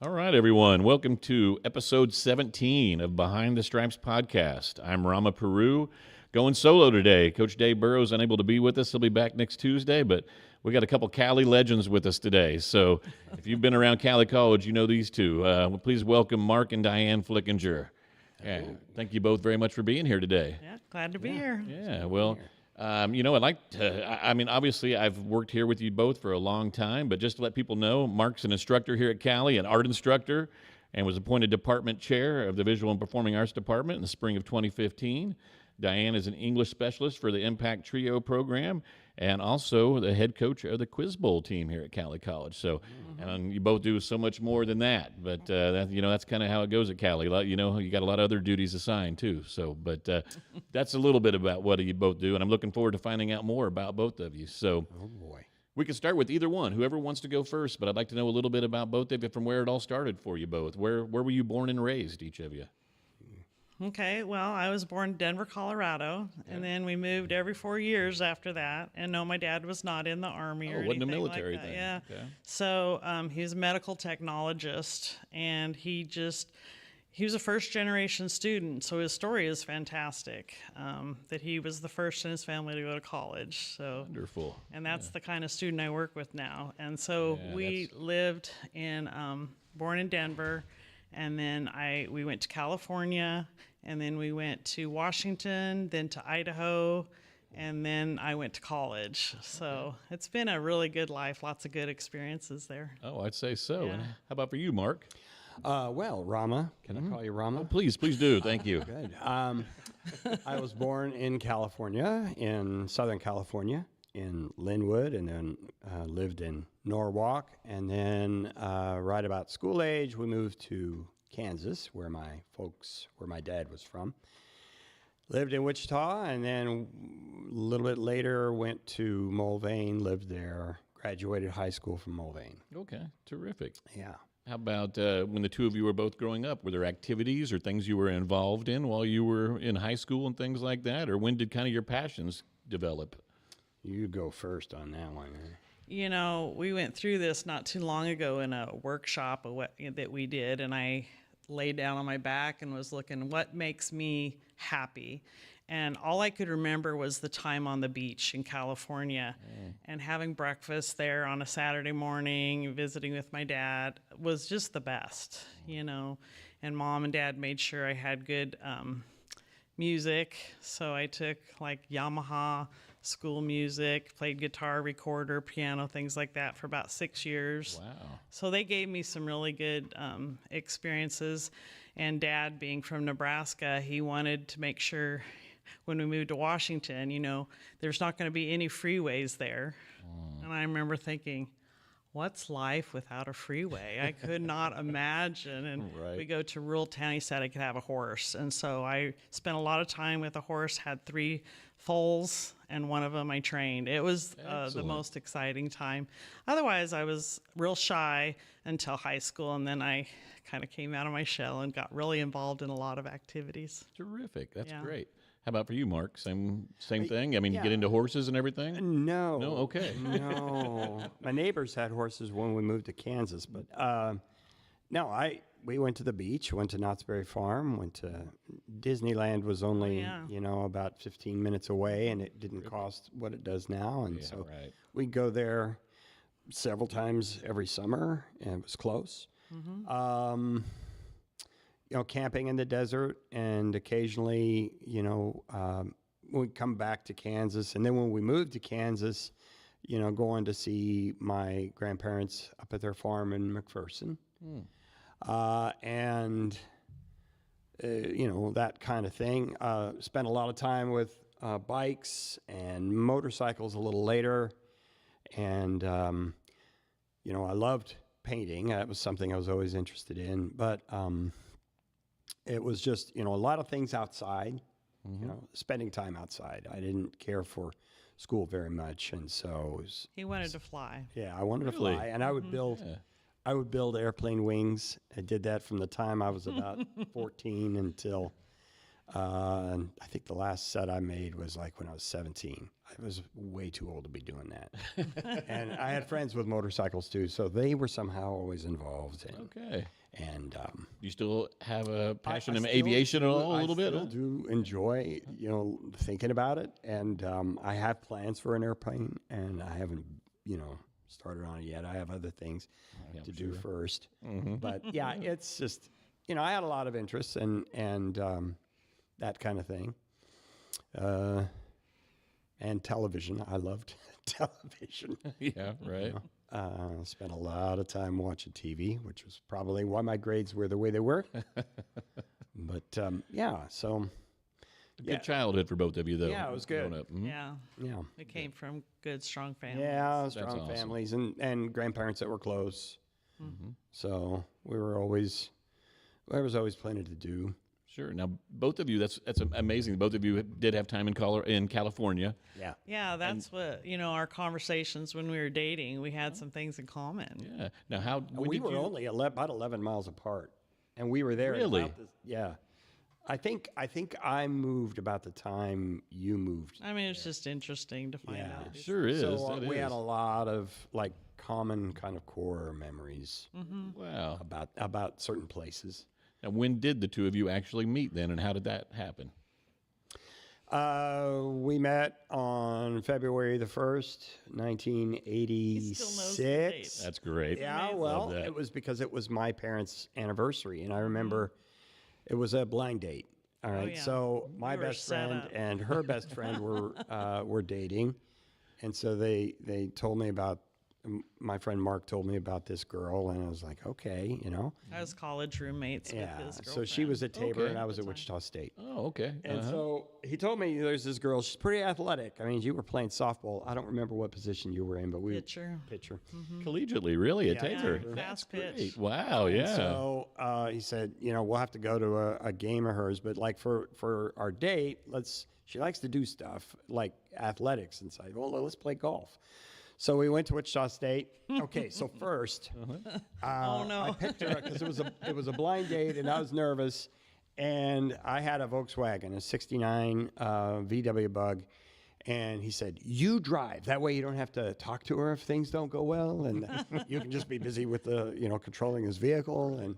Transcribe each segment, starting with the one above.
All right, everyone. Welcome to episode 17 of Behind the Stripes podcast. I'm Rama Peroo, going solo today. Coach Dave Burroughs unable to be with us. He'll be back next Tuesday, but we got a couple Cowley legends with us today. So if you've been around Cowley College, you know these two. Please welcome Mark and Dianne Flickinger. Yeah, thank you both very much for being here today. Yeah, glad to be here. Yeah, well, I'd like to, obviously I've worked here with you both for a long time, but just to let people know, Mark's an instructor here at Cowley, an art instructor, and was appointed department chair of the Visual and Performing Arts Department in the spring of 2015. Dianne is an English specialist for the Impact Trio program and also the head coach of the Quiz Bowl team here at Cowley College. So, and you both do so much more than that, but that's kind of how it goes at Cowley. You got a lot of other duties assigned too. So, but that's a little bit about what you both do, and I'm looking forward to finding out more about both of you. So, oh boy, we can start with either one, whoever wants to go first. But I'd like to know a little bit about both of you, from where it all started for you both. Where were you born and raised, each of you? Okay, well, I was born in Denver, Colorado, and then we moved every 4 years after that. And no, my dad was not in the Army or wasn't a anything military like that. thing. Yeah. Okay. So he was a medical technologist, and he was a first-generation student. So his story is fantastic, that he was the first in his family to go to college. So Wonderful. And that's the kind of student I work with now. And so we lived in, born in Denver, and then we went to California, and then we went to Washington, then to Idaho, and then I went to college. So it's been a really good life, lots of good experiences there. Oh, I'd say so. Yeah. And how about for you, Mark? Well, Rama, can I call you Rama? Please do. Thank you. Good. I was born in California, in Southern California, in Linwood, and then lived in Norwalk. And then right about school age, we moved to Kansas, where my dad was from. Lived in Wichita, and then a little bit later went to Mulvane, lived there, graduated high school from Mulvane. Okay, terrific. Yeah. How about when the two of you were both growing up? Were there activities or things you were involved in while you were in high school and things like that? Or when did kind of your passions develop? You go first on that one. You know, we went through this not too long ago in a workshop that we did, and I laid down on my back and was looking, what makes me happy? And all I could remember was the time on the beach in California and having breakfast there on a Saturday morning, visiting with my dad was just the best, you know. And Mom and Dad made sure I had good music. So I took like Yamaha school music, played guitar, recorder, piano, things like that for about 6 years. Wow. So they gave me some really good experiences. And Dad, being from Nebraska, he wanted to make sure when we moved to Washington, you know, there's not going to be any freeways there. And I remember thinking, what's life without a freeway? I could not imagine. And we go to rural town, he said I could have a horse. And so I spent a lot of time with a horse, had 3 foals, and one of them I trained. It was the most exciting time. Otherwise, I was real shy until high school, and then I kind of came out of my shell and got really involved in a lot of activities. Terrific. That's great. How about for you, Mark? Same thing? I mean, you yeah. get into horses and everything? No. No? Okay. No. My neighbors had horses when we moved to Kansas, but we went to the beach, went to Knott's Berry Farm, went to Disneyland was only, about 15 minutes away, and it didn't cost what it does now. And so we'd go there several times every summer, and it was close. Camping in the desert, and occasionally, we'd come back to Kansas. And then when we moved to Kansas, going to see my grandparents up at their farm in McPherson. That kind of thing. Spent a lot of time with bikes and motorcycles a little later. And, I loved painting. That was something I was always interested in. But it was just, a lot of things outside, spending time outside. I didn't care for school very much. And so He wanted to fly. Yeah, I wanted to fly. And I would build... I would build airplane wings. I did that from the time I was about 14 until And I think the last set I made was like when I was 17. I was way too old to be doing that. And I had friends with motorcycles too, so they were somehow always involved. And, Okay. And You still have a passion I in still aviation at do- all, a little bit? I still do enjoy, thinking about it. And I have plans for an airplane, and I haven't, started on it yet. I have other things to do first. But yeah, it's just, I had a lot of interests and that kind of thing. And television. I loved television. Yeah, right. Spent a lot of time watching TV, which was probably why my grades were the way they were. But so Good childhood for both of you, though. Yeah, it was good. growing up. Mhm. Yeah. We came from good, strong families. Yeah, strong awesome. families and grandparents that were close. So there was always plenty to do. Sure. Now, both of you, that's amazing. Both of you did have time in California. Yeah. Yeah, that's what, our conversations when we were dating, we had some things in common. Yeah. Now, when We did were you, only about 11 miles apart, and we were there. at Really? about yeah. I think I moved about the time you moved. I mean, it's just interesting to find Yeah. out. Sure is. So that we is. had a lot of like common kind of core memories Wow. about certain places. Now, when did the two of you actually meet then, and how did that happen? We met on February the 1st, 1986. That's great. Yeah, amazing. well, Love that. it was because it was my parents' anniversary, and I remember it was a blind date. All right, yeah. so my You were best set friend up. and her best friend were dating, and so they told me about. My friend Mark told me about this girl, and I was like, okay, I was college roommates with yeah. his girlfriend. So she was at Tabor, Okay. and I was at Wichita State. Oh, okay. And so he told me there's this girl. She's pretty athletic. I mean, you were playing softball. I don't remember what position you were in, but we Pitcher. pitcher. Collegiately, really, at Yeah, Tabor. yeah. That's Fast pitch. great. Wow, yeah. So he said, we'll have to go to a game of hers, but like for our date, she likes to do stuff like athletics, and so let's play golf. So we went to Wichita State. Okay, so first, Oh, no. I picked her because it was a blind date, and I was nervous, and I had a Volkswagen, a '69 VW Bug, and he said, "You drive. That way, you don't have to talk to her if things don't go well, and you can just be busy with controlling his vehicle."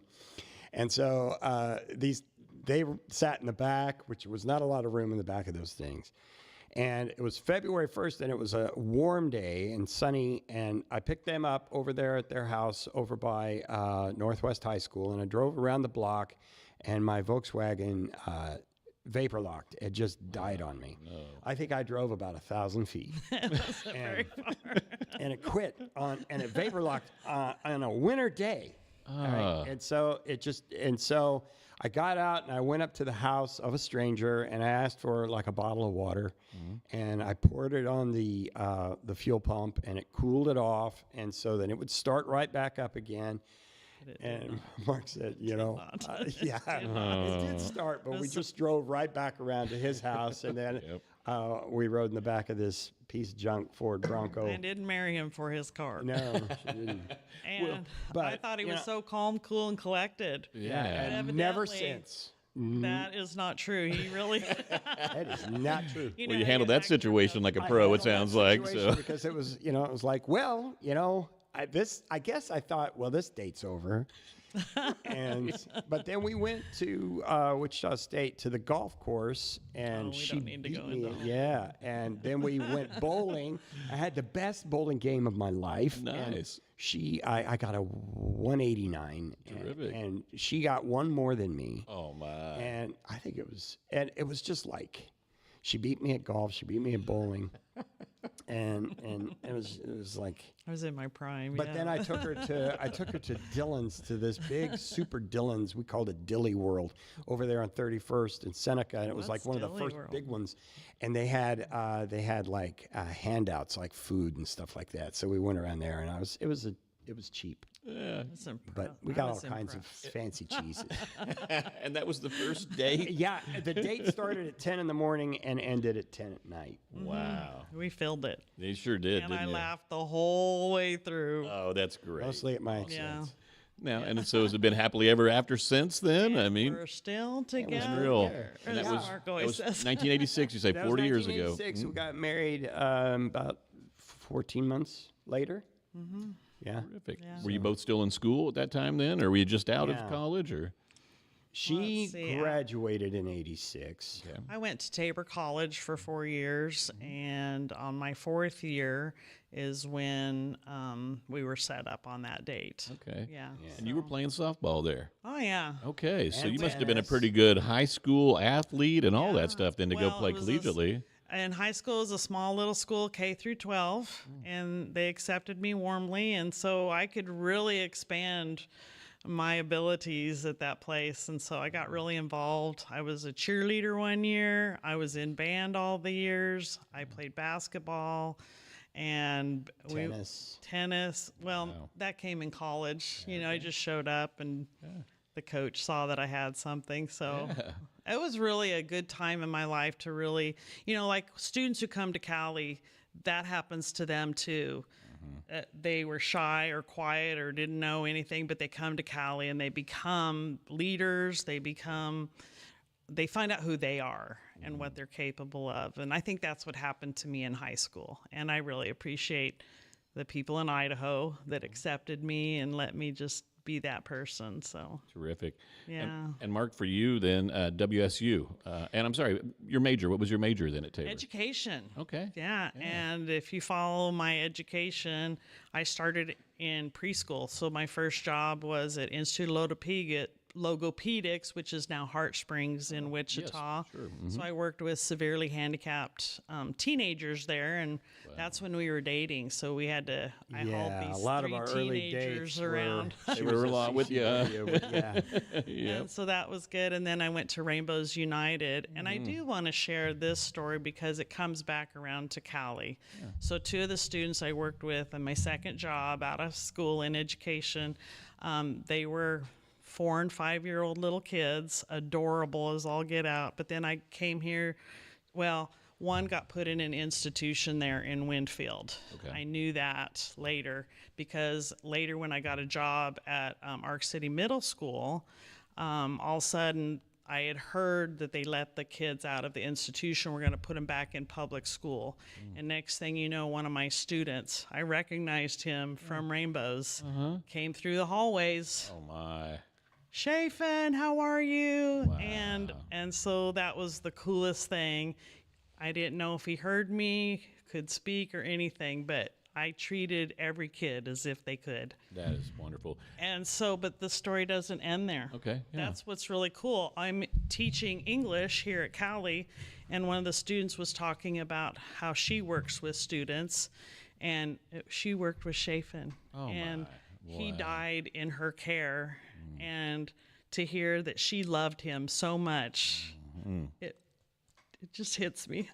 And so they sat in the back, which was not a lot of room in the back of those things. And it was February 1st, and it was a warm day and sunny. And I picked them up over there at their house over by Northwest High School. And I drove around the block, and my Volkswagen vapor locked. It just died on me. I think I drove about 1,000 feet. Very far. And it quit and it vapor locked on a winter day. All right. And so I got out and I went up to the house of a stranger and I asked for like a bottle of water, and I poured it on the fuel pump, and it cooled it off, and so then it would start right back up again. And Mark said, yeah, it did start, but we just drove right back around to his house, and then we rode in the back of this piece of junk Ford Bronco. I didn't marry him for his car. No, she didn't. And but, I thought he was so calm, cool, and collected. Yeah. And never Evidently, since. That is not true. He really. That is not true. Well, you handled that situation like a pro, it sounds like. So. Because it was, it was like, well, I guess I thought, well, this date's over. But then we went to Wichita State to the golf course, and we she don't need to beat go me. into Yeah, and then we went bowling. I had the best bowling game of my life. Nice. And I got a 189. Terrific. And she got one more than me. Oh, my. And I think it was just like, she beat me at golf. She beat me at bowling. And it was like, I was in my prime. but then I took her to Dillon's, to this big super Dillon's. We called it Dilly World over there on 31st and Seneca, and it was like What's one of the Dilly first World? big ones. And they had like handouts like food and stuff like that. So we went around there, and it was cheap, but we got all kinds of fancy cheeses. And that was the first date? Yeah, the date started at 10 in the morning and ended at 10 at night. Wow. We filled it. They sure did, And didn't I you? laughed the whole way through. Oh, that's great. Mostly at my Yeah. expense. Now, and so has it been happily ever after since then? I mean, We're still together. unreal. And As that was, Mark that always was says. 1986, you say, That was 40 years ago. 1986. We got married about 14 months later. Mm-hmm. Yeah. Terrific. Yeah. Were you both still in school at that time then, or were you just out Yeah. of college? Or She Let's see, graduated in 86. okay. I went to Tabor College for 4 years, and on my 4th year is when we were set up on that date. Okay. Yeah. And you were playing softball there. Oh, yeah. Okay, so And you must have been a tennis. pretty good high school athlete and all Yeah. that stuff then to go Well, play it was collegiately. And high school is a small little school, K through 12, and they accepted me warmly, and so I could really expand my abilities at that place, and so I got really involved. I was a cheerleader one year. I was in band all the years. I played basketball, and tennis. Well, Wow. that came in college. You know, I just showed up, and the coach saw that I had something, so. It was really a good time in my life to really, you know, like students who come to Cowley, that happens to them too. They were shy or quiet or didn't know anything, but they come to Cowley and they become leaders. They find out who they are and what they're capable of. And I think that's what happened to me in high school. And I really appreciate the people in Idaho that accepted me and let me just be that person. So Terrific. yeah. And Mark, for you then, WSU. And I'm sorry, your major, what was your major then at Tabor? Education. Okay. Yeah, and if you follow my education, I started in preschool. So my first job was at Institute of Logopedics, which is now Heart Springs in Wichita. sure. So I worked with severely handicapped teenagers there, and that's when we were dating. So we had to, I hauled Yeah, these a lot of three our early teenagers dates around. They were a lot with you. Yeah. And so that was good. And then I went to Rainbows United. And I do want to share this story because it comes back around to Cowley. So 2 of the students I worked with in my second job out of school in education, they were 4 and 5-year-old little kids, adorable as all get out. But then I came here, well, one got put in an institution there in Winfield. Okay. I knew that later because later when I got a job at Ark City Middle School, all of a sudden I had heard that they let the kids out of the institution. We're going to put them back in public school. And next thing you know, one of my students, I recognized him from Rainbows, came through the hallways. Oh, my. Chafin, how are you? And so that was the coolest thing. I didn't know if he heard me, could speak or anything, but I treated every kid as if they could. That is wonderful. And so, but the story doesn't end there. Okay. Yeah. That's what's really cool. I'm teaching English here at Cowley, and one of the students was talking about how she works with students, and she worked with Chafin. Oh, and my. he Wow. died in her care. And to hear that she loved him so much, it just hits me.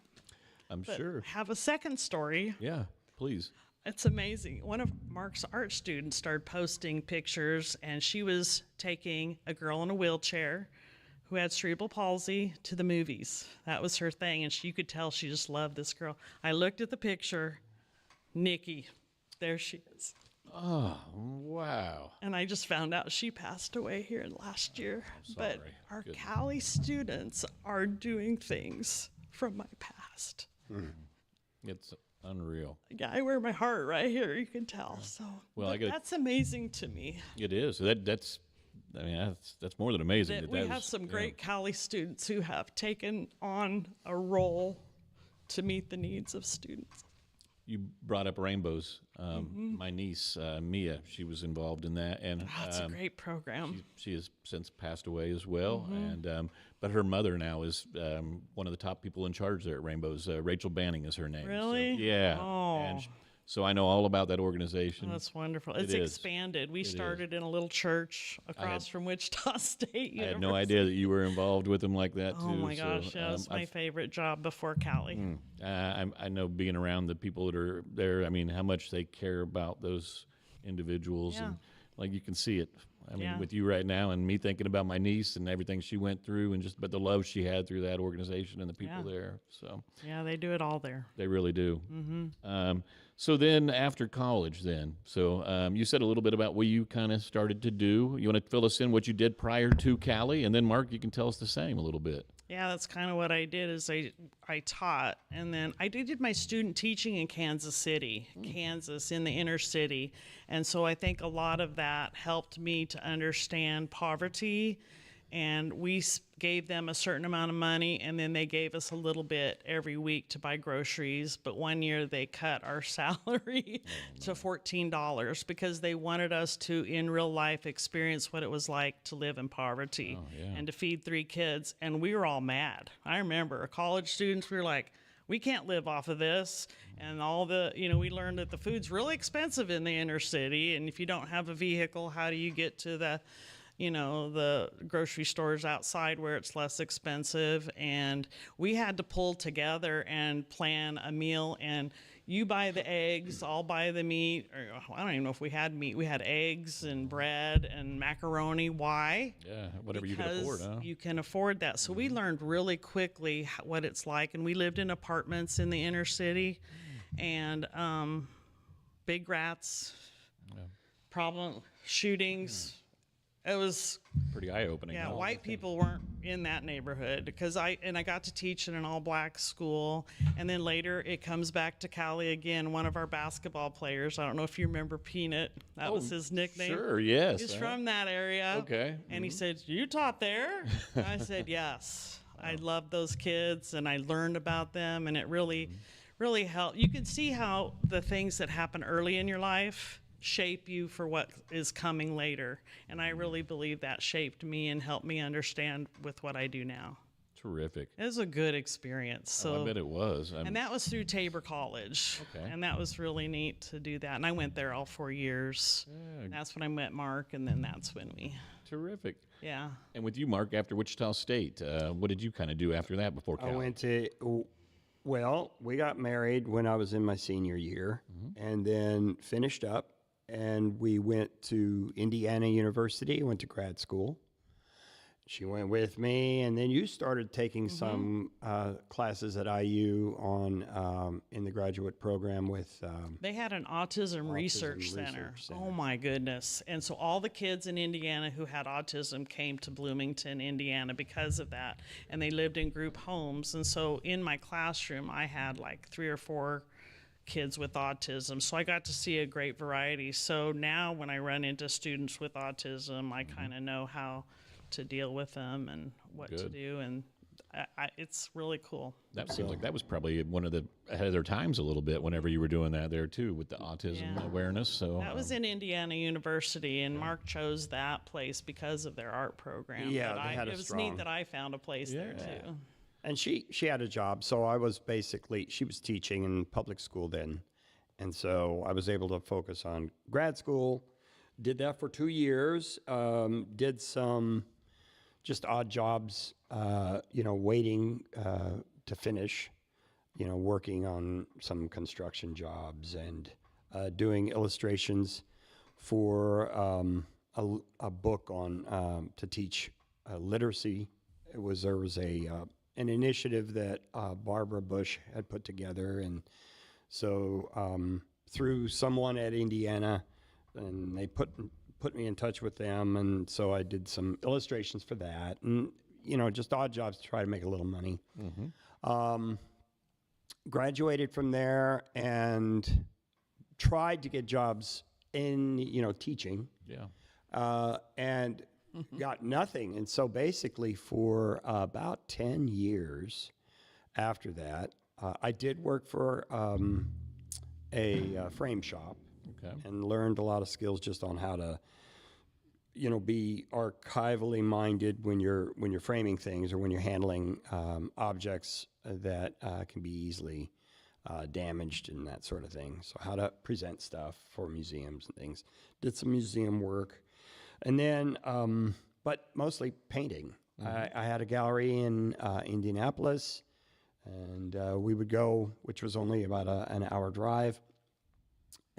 I'm But sure. have a second story. Yeah, please. It's amazing. One of Mark's art students started posting pictures, and she was taking a girl in a wheelchair who had cerebral palsy to the movies. That was her thing, and you could tell she just loved this girl. I looked at the picture, Nikki, there she is. Oh, wow. And I just found out she passed away here last year. But sorry. our Goodness. Cowley students are doing things from my past. It's unreal. Yeah, I wear my heart right here. You can tell. So, Well, but I gotta- that's amazing to me. It is. That's I mean, that's more than amazing. That we that have was- some yeah. great Cowley students who have taken on a role to meet the needs of students. You brought up Rainbows. Mm-hmm. My niece, Mia, she was involved in that. And That's a great program. she has since passed away as well. Mm-hmm. And but her mother now is one of the top people in charge there at Rainbows. Rachel Banning is her name. So, Really? yeah. Oh. And so I know all about that organization. That's wonderful. It It's is. expanded. We It is. started in a little church across from Wichita State University. I had no idea that you were involved with them like that too. Oh my so, gosh, yeah, it's my favorite job before Cowley. I know being around the people that are there. I mean, how much they care about those individuals, Yeah. and like you can see it I mean, Yeah. with you right now and me thinking about my niece and everything she went through and but the love she had through that organization and the people Yeah. there. So Yeah, they do it all there. they really do. So then after college you said a little bit about what you kind of started to do. You want to fill us in what you did prior to Cowley? And then, Mark, you can tell us the same a little bit. Yeah, that's kind of what I did is I taught, and then I did my student teaching in Kansas City, Kansas, in the inner city. And so I think a lot of that helped me to understand poverty, and we gave them a certain amount of money, and then they gave us a little bit every week to buy groceries. But one year they cut our salary to $14 because they wanted us to, in real life, experience what it was like to live in poverty and to feed 3 kids. And we were all mad. I remember college students, we were like, we can't live off of this. And we learned that the food's really expensive in the inner city. And if you don't have a vehicle, how do you get to the grocery stores outside where it's less expensive? And we had to pull together and plan a meal, and you buy the eggs, I'll buy the meat. Or, I don't even know if we had meat. We had eggs and bread and macaroni. Why? Yeah, whatever you can afford, huh? You can afford that. So we learned really quickly what it's like, and we lived in apartments in the inner city, and big rats, problem shootings. It was Pretty eye-opening. yeah. huh? White people weren't in that neighborhood because I got to teach in an all-black school, and then later it comes back to Cowley again. One of our basketball players, I don't know if you remember Peanut, that was his nickname. Sure, yes. He's from that area. Okay. And he said, "You taught there?" I said, "Yes." I loved those kids, and I learned about them, and it really, really helped. You can see how the things that happen early in your life shape you for what is coming later. And I really believe that shaped me and helped me understand with what I do now. Terrific. It was a good experience. So I bet it was. and that was through Tabor College. Okay. And that was really neat to do that. And I went there all 4 years. Yeah. That's when I met Mark, and then that's when Terrific. yeah. And with you, Mark, after Wichita State, what did you kind of do after that before I Cowley? went to, well, we got married when I was in my senior year and then finished up, and we went to Indiana University, went to grad school. She went with me, and then you started taking some classes at IU on in the graduate program with They had an autism research center. Oh my goodness. And so all the kids in Indiana who had autism came to Bloomington, Indiana because of that. And they lived in group homes. And so in my classroom, I had like 3 or 4 kids with autism. So I got to see a great variety. So now when I run into students with autism, I kind of know how to deal with them and what to do. And it's really cool. That seems like that was probably one of the ahead of their times a little bit whenever you were doing that there too with the autism awareness. So that was in Indiana University, and Mark chose that place because of their art program. Yeah, But they had a it was strong- neat that I found a place there too. And she had a job, so I was basically, she was teaching in public school then. And so I was able to focus on grad school, did that for 2 years, did some just odd jobs, waiting to finish, working on some construction jobs and doing illustrations for a book on to teach literacy. There was an initiative that Barbara Bush had put together, and so through someone at Indiana, and they put me in touch with them, and so I did some illustrations for that, and just odd jobs to try to make a little money. Graduated from there and tried to get jobs in teaching. yeah. And got nothing. And so basically for about 10 years after that, I did work for a frame shop Okay. and learned a lot of skills just on how to, be archivally minded when you're framing things or when you're handling objects that can be easily damaged and that sort of thing. So how to present stuff for museums and things. Did some museum work. And then, but mostly painting. I had a gallery in Indianapolis, and we would go, which was only about an hour drive,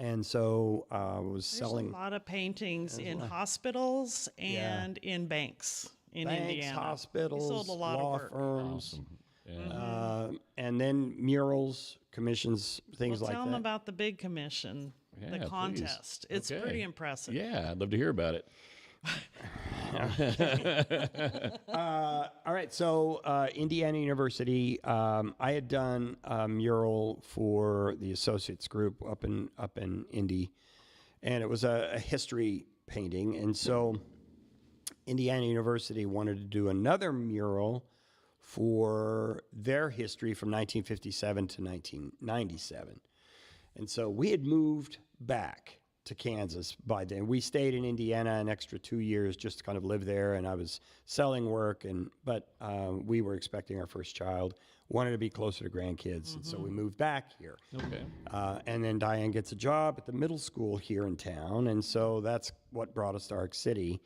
And so was There's selling a lot of paintings in hospitals and in banks in banks, Indiana. hospitals, He sold a lot law of work. firms, Awesome. Yeah. and then murals, commissions, things Well, like tell them that. about the big commission, Yeah, the please. contest. It's Okay. pretty impressive. Yeah, I'd love to hear about it. All right, so Indiana University, I had done a mural for the associates group up in Indy, and it was a history painting. And so Indiana University wanted to do another mural for their history from 1957 to 1997. And so we had moved back to Kansas by then. We stayed in Indiana an extra 2 years just to kind of live there, and I was selling work, but we were expecting our first child, wanted to be closer to grandkids, and so we moved back here. Okay. And then Diane gets a job at the middle school here in town, and so that's what brought us to Arc City.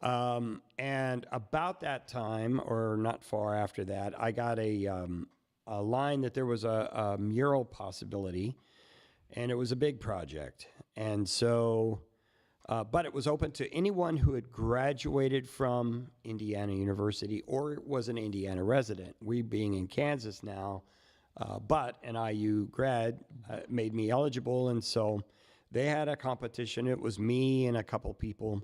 And about that time, or not far after that, I got a line that there was a mural possibility, and it was a big project. And so, but it was open to anyone who had graduated from Indiana University or was an Indiana resident. We being in Kansas now, but an IU grad made me eligible. And so they had a competition. It was me and a couple people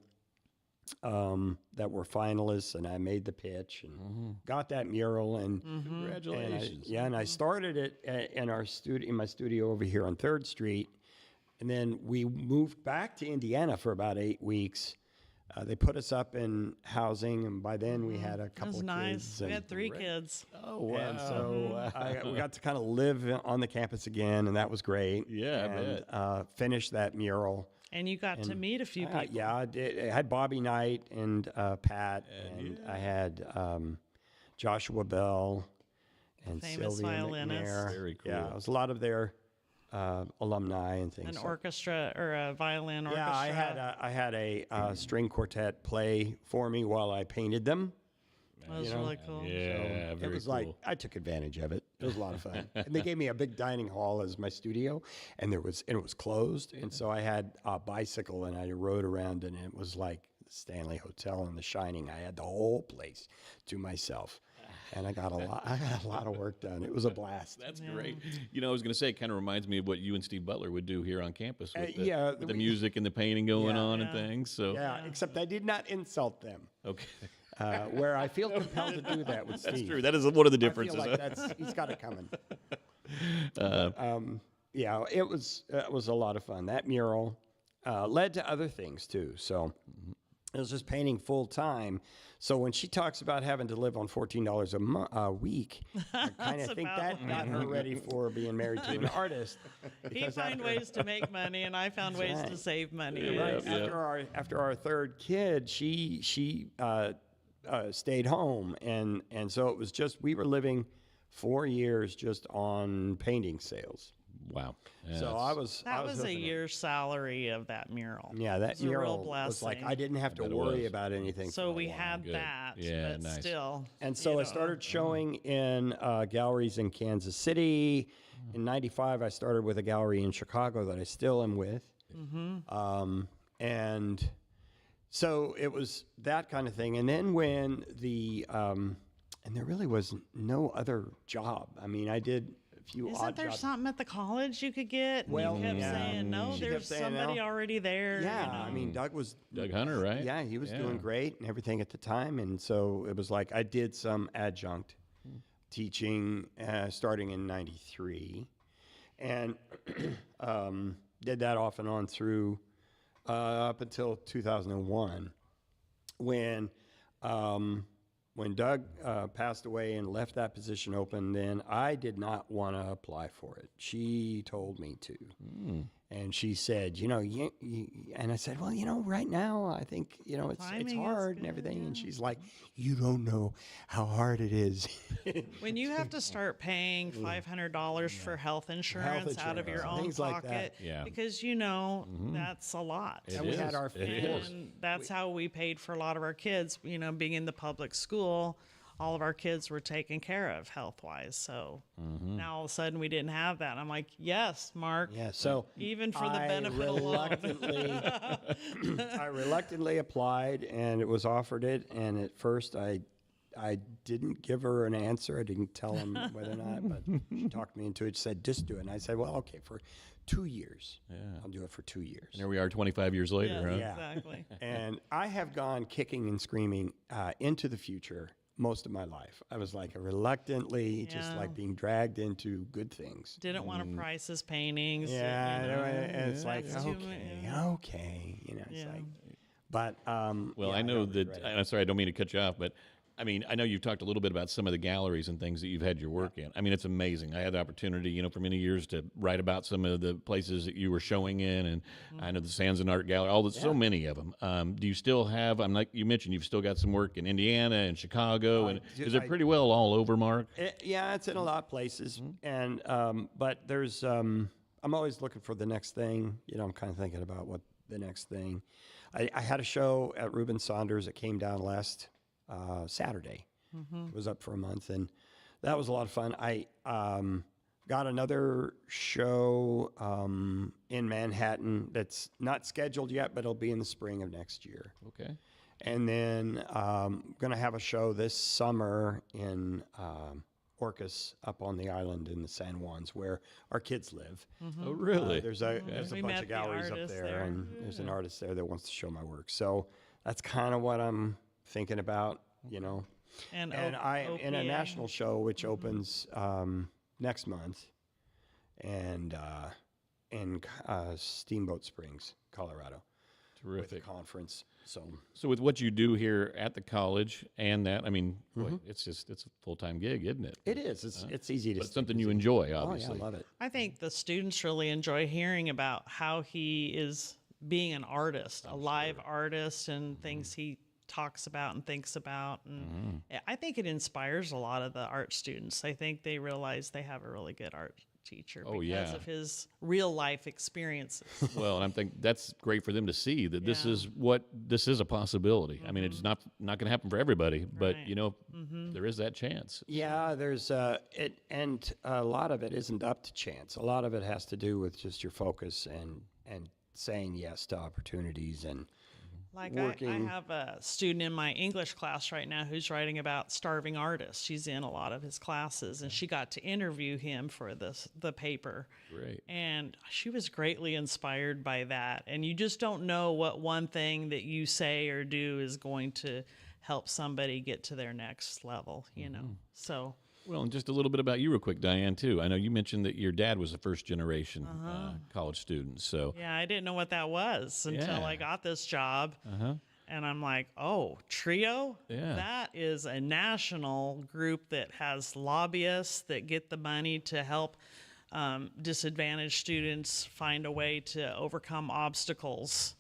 that were finalists, and I made the pitch and got that mural. And Congratulations. and I started it in our studio, in my studio over here on 3rd Street. And then we moved back to Indiana for about 8 weeks. They put us up in housing, and by then we had a That couple was of nice. kids. We and- had 3 kids. Oh, wow. and so we got to kind of live on the campus again, and that was great. Yeah, I and, finished that mural. And you got to meet a few people. Yeah, I did. I had Bobby Knight and Pat, and I had Joshua Bell and Famous Sylvia violinist. McNair. Very Yeah, cool. it was a lot of their alumni and things. An So- orchestra or a violin orchestra. Yeah, I had a string quartet play for me while I painted them. That was really cool. Yeah, very It was cool. like I took advantage of it. It was a lot of fun. And they gave me a big dining hall as my studio, and it was closed. And so I had a bicycle, and I rode around, and it was like the Stanley Hotel and The Shining. I had the whole place to myself, and I got a lot of work done. It was a blast. That's great. You know, I was going to say, it kind of reminds me of what you and Steve Butler would do here on campus with with the music and the painting going on and things. So Yeah, except I did not insult them. okay, Where I feel compelled to do that with Steve. that's true. That is one of the I feel differences. like he's got it coming. Yeah, it was a lot of fun. That mural led to other things too. So it was just painting full time. So when she talks about having to live on $14 a week, I kind of think that got her ready for being married to an artist. He because found ways to make money, and I found ways to right. save money. Right. Yeah. After our third kid, she stayed home, and so it was just we were living 4 years just on painting sales. Wow. Yeah, So I was That was a hooking it. year's salary of that mural. Yeah, that It was a real mural was like blessing. I didn't have to bet it worry was. about anything. So for a we while. had Good. that, Yeah, but nice. still. And so you I know. started showing in galleries in Kansas City. In '95, I started with a gallery in Chicago that I still am with. And so it was that kind of thing. And then when and there really was no other job. I mean, I did a few Isn't odd there jobs. something at the college you could get? And Well, you kept yeah. saying, no, She there's kept saying somebody no. already there. you Yeah, know. I mean, Doug Hunter, right? Yeah, he was doing great and everything at the time. And so it was like I did some adjunct teaching starting in '93 and did that off and on through up until 2001 when Doug passed away and left that position open. Then I did not want to apply for it. She told me to. And she said, and I said, well, right now I think, it's Timing is hard and good, everything. And she's like, you don't know how hard it is. When you have to start paying $500 for health insurance out of your insurance, own things like pocket, that. Yeah. because that's a lot. It And we had is. our It is. And that's how we paid for a lot of our kids, being in the public school. all of our kids were taken care of health-wise. So now all of a sudden we didn't have that. I'm like, yes, Mark. Yeah, so Even for the I benefit alone. I reluctantly applied, and it was offered it. And at first, I didn't give her an answer. I didn't tell him whether or not, but she talked me into it. She said, just do it. And I said, well, okay, for 2 years. Yeah. I'll do it for 2 years. And here we are 25 years later, Yes, huh? Yeah. exactly. And I have gone kicking and screaming into the future most of my life. I was like reluctantly just Yeah. like being dragged into good things. Didn't want to price his paintings. Yeah, you know. and it's like, That's too okay, much, okay. You know, it's Yeah. like, but, Well, yeah, I know don't that, regret it. I'm sorry, I don't mean to cut you off, but I mean, I know you've talked a little bit about some of the galleries and things that you've had your work in. I mean, it's amazing. I had the opportunity, you know, for many years to write about some of the places that you were showing in, and I know the Sands and Art Gallery, so many of them. Do you still have, I'm like you mentioned, you've still got some work in Indiana and Chicago, and is it pretty well all over, Mark? Yeah, it's in a lot of places, and but there's I'm always looking for the next thing. You know, I'm kind of thinking about what the next thing. I had a show at Reuben Saunders that came down last Saturday. It was up for a month, and that was a lot of fun. I got another show in Manhattan that's not scheduled yet, but it'll be in the spring of next year. Okay. And then going to have a show this summer in Orcas up on the island in the San Juans where our kids live. Oh, really? There's a We bunch met of the galleries up artist there, there. and there's an artist there that wants to show my work. So that's kind of what I'm thinking about, you know. And, And I am in a OPA. national show which opens next month, and in Steamboat Springs, Colorado, with a Terrific. conference. So with what you do here at the college and that, I mean, boy, it's a full-time gig, isn't it? It is. It's easy to. But it's something you enjoy, Oh yeah, obviously. I love it. I think the students really enjoy hearing about how he is being an artist, a live artist, and things he talks about and thinks about. And I think it inspires a lot of the art students. I think they realize they have a really good art teacher because yeah. of his real life experiences. Well, and I think that's great for them to see that this Yeah. is a possibility. I mean, it's not going to happen for everybody, but Right. you know, there is that chance. Yeah, there's it, and a lot of it isn't up to chance. A lot of it has to do with just your focus and saying yes to opportunities and. Like I Working. have a student in my English class right now who's writing about starving artists. She's in a lot of his classes, and she got to interview him for the paper. Great. And she was greatly inspired by that. And you just don't know what one thing that you say or do is going to help somebody get to their next level, you know. So Well, and just a little bit about you real quick, Diane, too. I know you mentioned that your dad was a first-generation college student, so yeah, I didn't know what that was until Yeah. I got this job. And I'm like, oh, TRIO? Yeah. That is a national group that has lobbyists that get the money to help disadvantaged students find a way to overcome obstacles,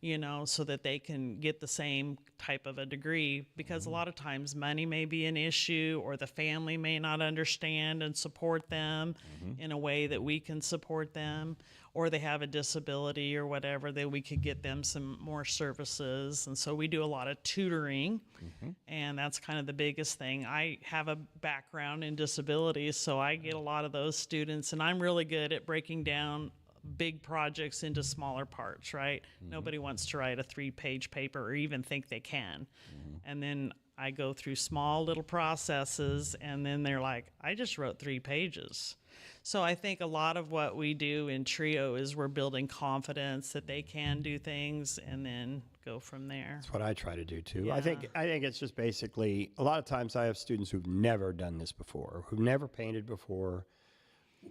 you know, so that they can get the same type of a degree. Because a lot of times money may be an issue, or the family may not understand and support them in a way that we can support them, or they have a disability or whatever, that we could get them some more services. And so we do a lot of tutoring, and that's kind of the biggest thing. I have a background in disabilities, so I get a lot of those students, and I'm really good at breaking down big projects into smaller parts, right? Nobody wants to write a 3-page paper or even think they can. And then I go through small little processes, and then they're like, I just wrote 3 pages. So I think a lot of what we do in TRIO is we're building confidence that they can do things, and then go from there. That's what I try to do too. Yeah. I think it's just basically, a lot of times I have students who've never done this before, who've never painted before,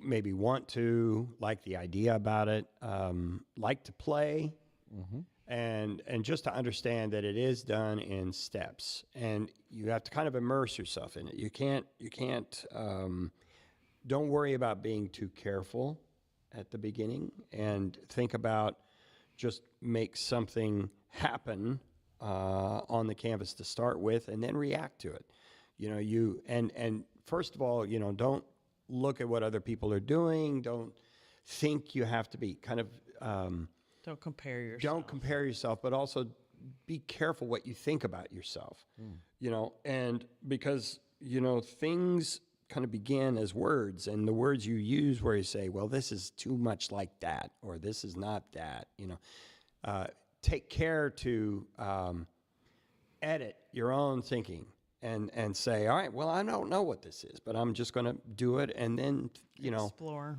maybe want to, like the idea about it, like to play, and just to understand that it is done in steps, and you have to kind of immerse yourself in it. You can't don't worry about being too careful at the beginning, and think about just make something happen on the canvas to start with, and then react to it. You know, and first of all, you know, don't look at what other people are doing. Don't think you have to be kind of Don't compare yourself. don't compare yourself, but also be careful what you think about yourself. and because, things kind of begin as words, and the words you use where you say, well, this is too much like that, or this is not that, take care to edit your own thinking and say, all right, well, I don't know what this is, but I'm just going to do it, and then,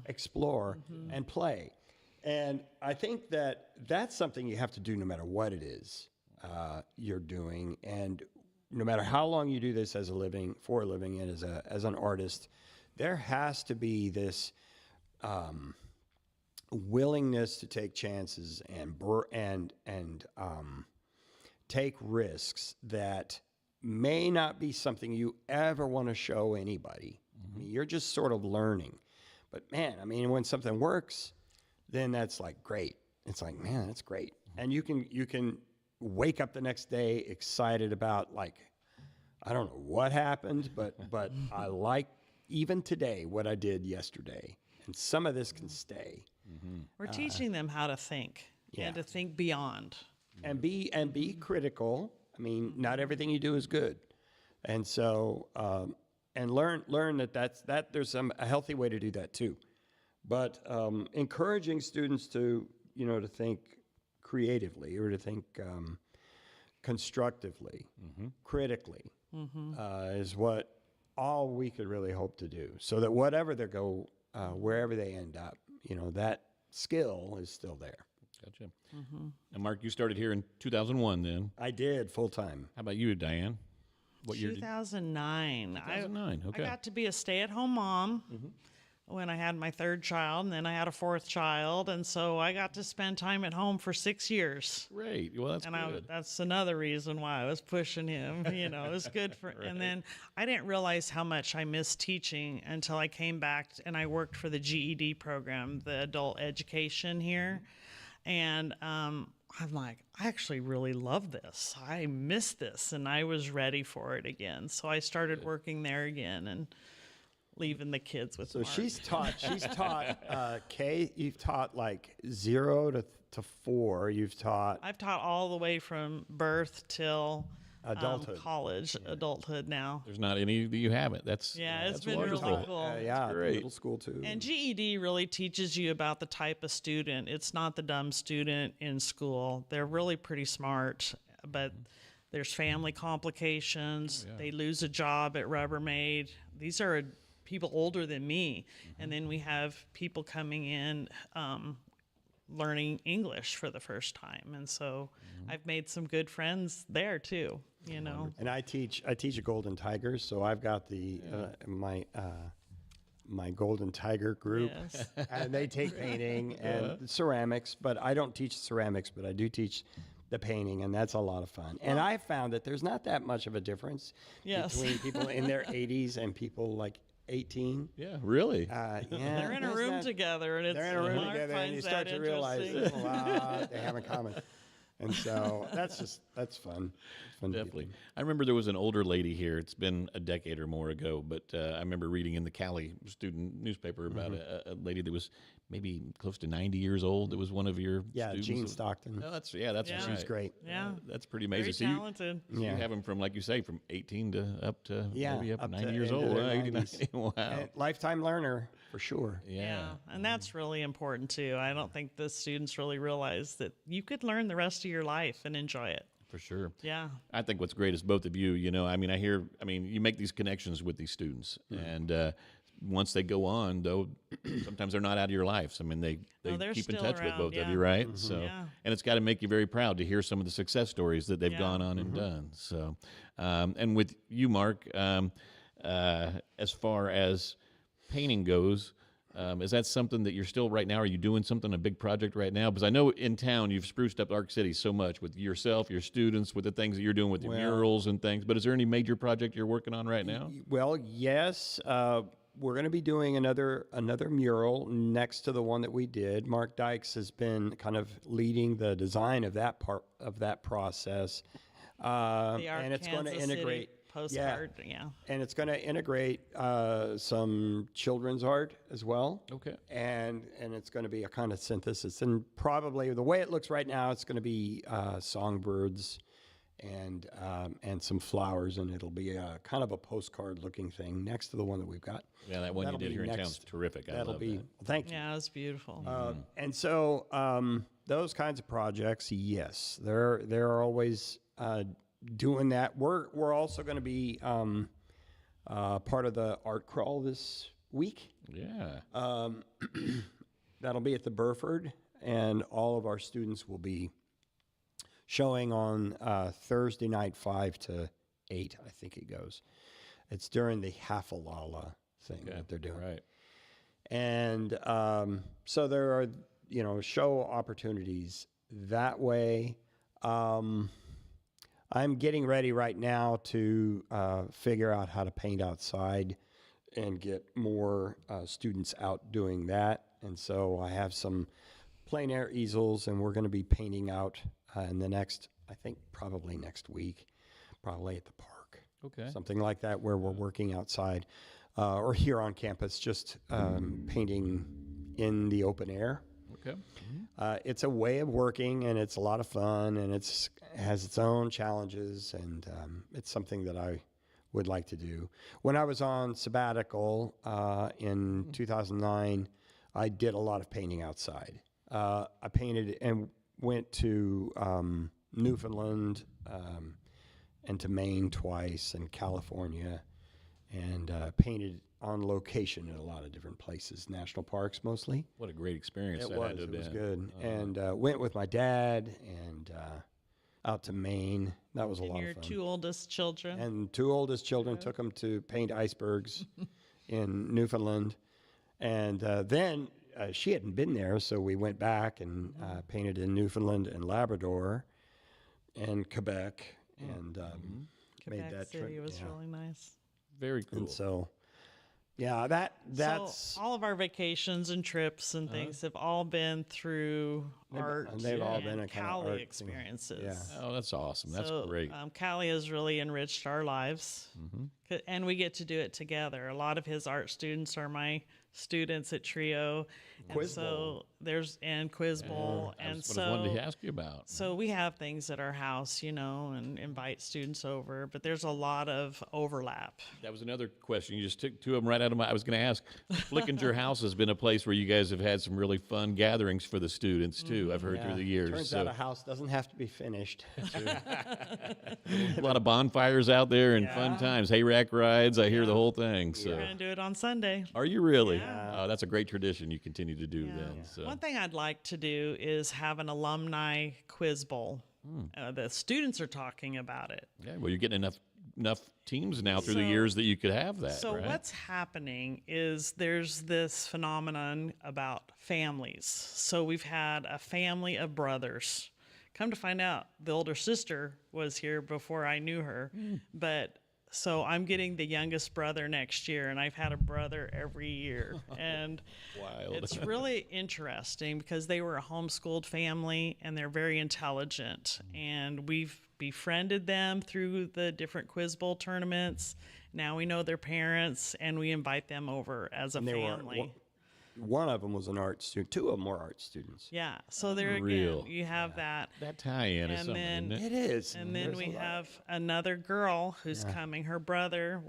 explore and play. And I think that's something you have to do no matter what it is you're doing, and no matter how long you do this for a living, and as an artist, there has to be this willingness to take chances and take risks that may not be something you ever want to show anybody. I mean, you're just sort of learning. But man, I mean, when something works, then that's like great. It's like, man, that's great. And you can wake up the next day excited about, like, I don't know what happened, but I like even today what I did yesterday. And some of this can stay. We're teaching them how to think and to think beyond. And be critical. I mean, not everything you do is good. And so and learn that there's a healthy way to do that too. But encouraging students to think creatively, or to think constructively, critically, is what all we could really hope to do. So that whatever they go, wherever they end up, that skill is still there. Gotcha. And Mark, you started here in 2001 then. I did, full time. How about you, Diane? What year? 2009. 2009, okay. I got to be a stay-at-home mom when I had my third child, and then I had a fourth child, and so I got to spend time at home for 6 years. Great. Well, that's good. That's another reason why I was pushing him. It was good for. Right. And then I didn't realize how much I missed teaching until I came back and I worked for the GED program, the adult education here, and I'm like, I actually really love this. I miss this, and I was ready for it again. So I started working there again and leaving the kids with. So Mark. she's taught K. You've taught like 0 to 4. You've taught. I've taught all the way from birth till adulthood, college, adulthood now. There's not any that you haven't. It's been wonderful. really cool. great. Middle school too. And GED really teaches you about the type of student. It's not the dumb student in school. They're really pretty smart, but there's family complications. They lose a job at Rubbermaid. These are people older than me. And then we have people coming in learning English for the first time. And so I've made some good friends there too, And I teach at Golden Tigers, so I've got the my Golden Tiger group, Yes. and they take painting and ceramics, but I don't teach ceramics, but I do teach the painting, and that's a lot of fun. And I found that there's not that much of a difference between people in their 80s and people like 18. Yeah, really? They're in a room together, and They're in a room Mark together, and you finds start that to realize interesting. there's a lot they have in common. And so that's fun. It's fun to do. Definitely. I remember there was an older lady here. It's been a decade or more ago, but I remember reading in the Cowley student newspaper about a lady that was maybe close to 90 years old. That was one of your students. Jean Stockton. Oh, that's Yeah. right. She's great. Yeah. That's pretty Very amazing. So you- talented. so you have them from, like you say, from 18 to up to maybe up up 90 to years into old. their 89. 90s. Wow. And lifetime learner for sure. Yeah. And that's really important too. I don't think the students really realize that you could learn the rest of your life and enjoy it. For sure. Yeah. I think what's great is both of you, you make these connections with these students. And once they go on, though, sometimes they're not out of your lives. I mean, they they're keep in still touch with around, both of yeah. you, right? So, Yeah. and it's got to make you very proud to hear some of the success stories that they've gone on and done. So, and with you, Mark, as far as painting goes, is that something that you're still right now? Are you doing something, a big project right now? Because I know in town you've spruced up Arc City so much with yourself, your students, with the things that you're doing with your murals and things. But is there any major project you're working on right now? Well, yes. We're going to be doing another mural next to the one that we did. Mark Dykes has been kind of leading the design of that part of that process. The Art and it's going to Kansas City integrate postcard. Yeah. And it's going to integrate some children's art as well. Okay. And it's going to be a kind of synthesis. And probably the way it looks right now, it's going to be songbirds and some flowers, and it'll be a kind of a postcard-looking thing next to the one that we've got. Yeah, that one That'll you did be here in town is next. terrific. I That'll love be that. thank you. Yeah, it was beautiful. And so those kinds of projects, yes, they're always doing that. We're also going to be part of the art crawl this week. Yeah. That'll be at the Burford, and all of our students will be showing on Thursday night, 5 to 8, I think it goes. It's during the Hafalala thing that they're doing. Right. And so there are, show opportunities that way. I'm getting ready right now to figure out how to paint outside and get more students out doing that. And so I have some plein air easels, and we're going to be painting out in the next, I think probably next week, probably at the park. Okay. Something like that, where we're working outside or here on campus, just painting in the open air. Okay. It's a way of working, and it's a lot of fun, and it has its own challenges, and it's something that I would like to do. When I was on sabbatical in 2009, I did a lot of painting outside. I painted and went to Newfoundland and to Maine twice, and California, and painted on location in a lot of different places, national parks mostly. What a great experience It that had was. to have It was been. good. And went with my dad and out to Maine. That was a lot Your of fun. 2 oldest children. And 2 oldest children took them to paint icebergs in Newfoundland. And then she hadn't been there, so we went back and painted in Newfoundland and Labrador and Quebec and made Quebec that City trip. was Yeah. really nice. Very cool. And so, yeah, that's So all of our vacations and trips and things have all been through art. they've all and been a kind of Cowley art thing. experiences. Yeah. Oh, that's awesome. That's So, great. Cowley has really enriched our lives, and we get to do it together. A lot of his art students are my students at Trio, and Quiz so Bowl. there's Quiz Bowl, and That's what I wanted so to ask you about. so we have things at our house, and invite students over, but there's a lot of overlap. That was another question. You just took 2 of them right out of my. I was going to ask. Flickinger House has been a place where you guys have had some really fun gatherings for the students too. I've heard through the years. Turns out a house doesn't have to be finished. A lot of bonfires out there and fun times, hayrack rides. I hear the whole thing. So, We're gonna do it on Sunday. are you really? Oh, that's a great tradition you continue to do. Yeah. Then, so. One thing I'd like to do is have an alumni quiz bowl. The students are talking about it. Yeah, well, you're getting enough teams now through the So- years that you could have that. So right? what's happening is there's this phenomenon about families. So we've had a family of brothers. Come to find out, the older sister was here before I knew her. But so I'm getting the youngest brother next year, and I've had a brother every year. And Wild. it's really interesting because they were a homeschooled family, and they're very intelligent. And we've befriended them through the different Quiz Bowl tournaments. Now we know their parents, and we invite them over as a They were- family. One of them was an art student. 2 of them were art students. Yeah, so there Real. again, you have that. That tie-in is And something, then- isn't it? It is. And then There's we a lot. have another girl who's coming. Her brother